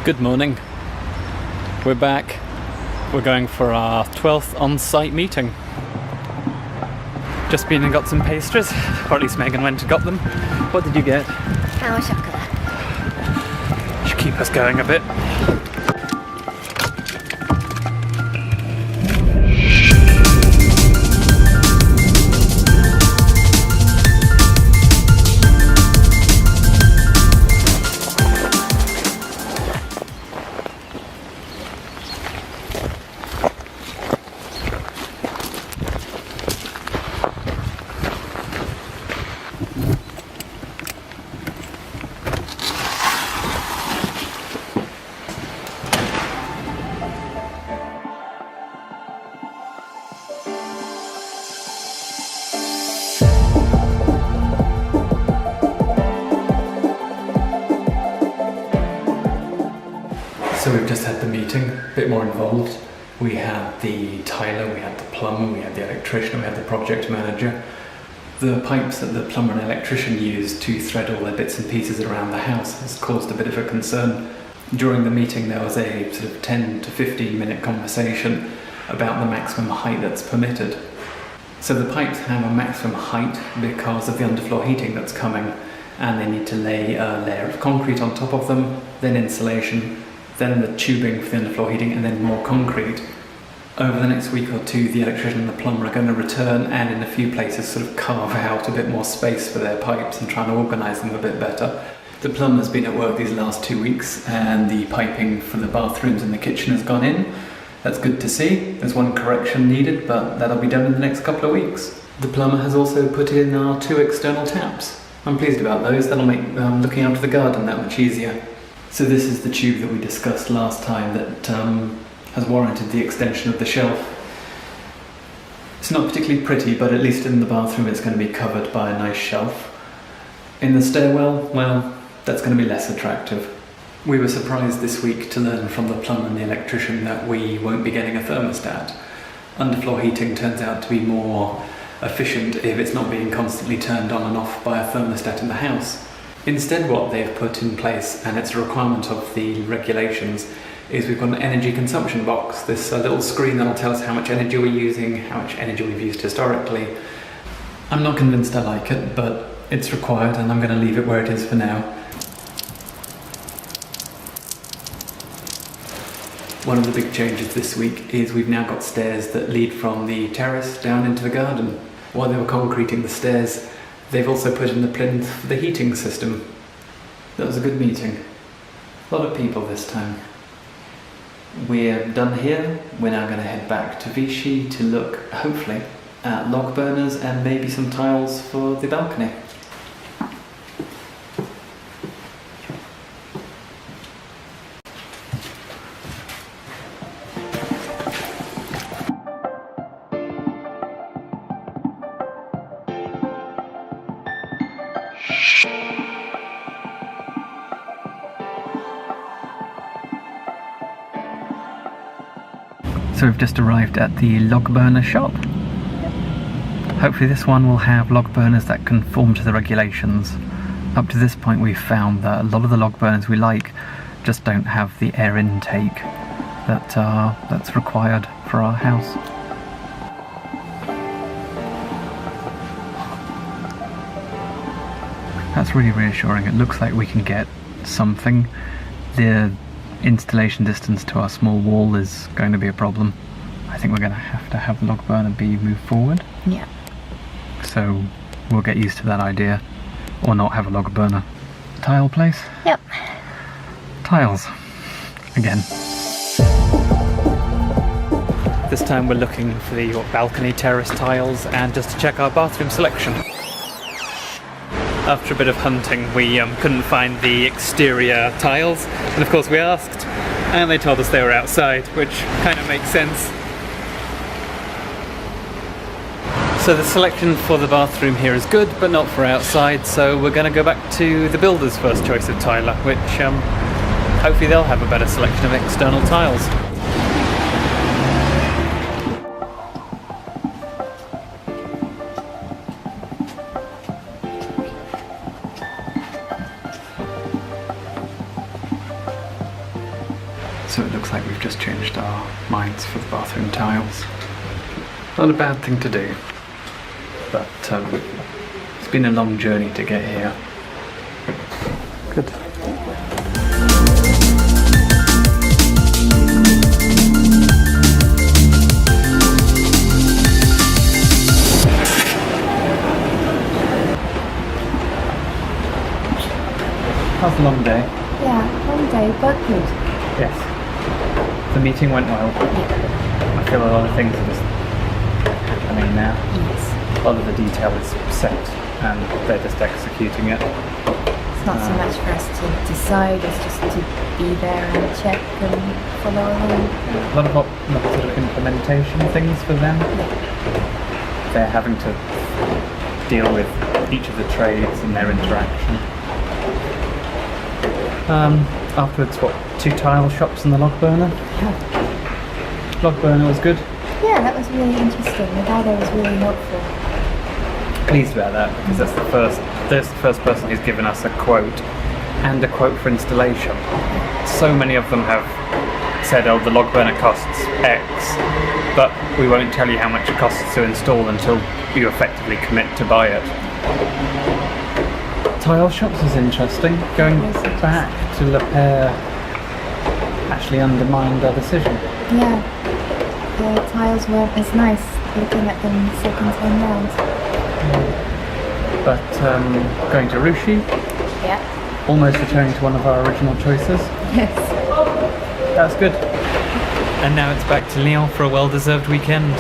Good morning. We're back. We're going for our 12th on-site meeting. Just been and got some pastries, or at least Megan went and got them. What did you get? Should keep us going a bit. So we've just had the meeting, a bit more involved. We had the tiler, we had the plumber, we had the electrician, we had the project manager. The pipes that the plumber and electrician used to thread all their bits and pieces around the house has caused a bit of a concern. During the meeting there was a sort of 10 to 15 minute conversation about the maximum height that's permitted. So the pipes have a maximum height because of the underfloor heating that's coming, and they need to lay a layer of concrete on top of them, then insulation, then the tubing for the underfloor heating, and then more concrete. Over the next week or two, the electrician and the plumber are going to return and in a few places sort of carve out a bit more space for their pipes and try and organise them a bit better. The plumber's been at work these last 2 weeks and the piping for the bathrooms and the kitchen has gone in. That's good to see. There's one correction needed, but that'll be done in the next couple of weeks. The plumber has also put in our 2 external taps. I'm pleased about those. That'll make looking after the garden that much easier. So this is the tube that we discussed last time that has warranted the extension of the shelf. It's not particularly pretty, but at least in the bathroom it's going to be covered by a nice shelf. In the stairwell, well, that's going to be less attractive. We were surprised this week to learn from the plumber and the electrician that we won't be getting a thermostat. Underfloor heating turns out to be more efficient if it's not being constantly turned on and off by a thermostat in the house. Instead, what they've put in place, and it's a requirement of the regulations, is we've got an energy consumption box, this little screen that'll tell us how much energy we're using, how much energy we've used historically. I'm not convinced I like it, but it's required and I'm going to leave it where it is for now. One of the big changes this week is we've now got stairs that lead from the terrace down into the garden. While they were concreting the stairs, they've also put in the plinth for the heating system. That was a good meeting. A lot of people this time. We're done here. We're now going to head back to Vichy to look, hopefully, at log burners and maybe some tiles for the balcony. So we've just arrived at the log burner shop. Hopefully this one will have log burners that conform to the regulations. Up to this point we've found that a lot of the log burners we like just don't have the air intake that's required for our house. That's really reassuring. It looks like we can get something. The installation distance to our small wall is going to be a problem. I think we're going to have the log burner be moved forward. Yeah. So we'll get used to that idea, or not have a log burner. Tile place? Yep. Tiles. Again. This time we're looking for the balcony terrace tiles and just to check our bathroom selection. After a bit of hunting, we couldn't find the exterior tiles, and of course we asked, and they told us they were outside, which kind of makes sense. So the selection for the bathroom here is good, but not for outside, so we're going to go back to the builder's first choice of tiler, which hopefully they'll have a better selection of external tiles. So it looks like we've just changed our minds for the bathroom tiles. Not a bad thing to do, but it's been a long journey to get here. Good. How's the long day? Yeah, long day, but good. Yes. The meeting went well. Yeah. I feel a lot of things are just happening now. Yes. A lot of the detail is set and they're just executing it. It's not so much for us to decide, it's just to be there and check and follow along. Yeah. A lot of sort of implementation things for them. Yeah. They're having to deal with each of the trades and their interaction. Afterwards, 2 tile shops and the log burner? Yeah. Log burner was good. Yeah, that was really interesting. The guy there was really helpful. Pleased about that because that's the first person who's given us a quote and a quote for installation. So many of them have said, oh, the log burner costs X, but we won't tell you how much it costs to install until you effectively commit to buy it. Tile shops is interesting. Going back to Le Pair actually undermined our decision. Yeah, the tiles weren't as nice looking at them second time round. But going to Rushi, Yeah. almost returning to one of our original choices. Yes. That's good. And now it's back to Lyon for a well-deserved weekend.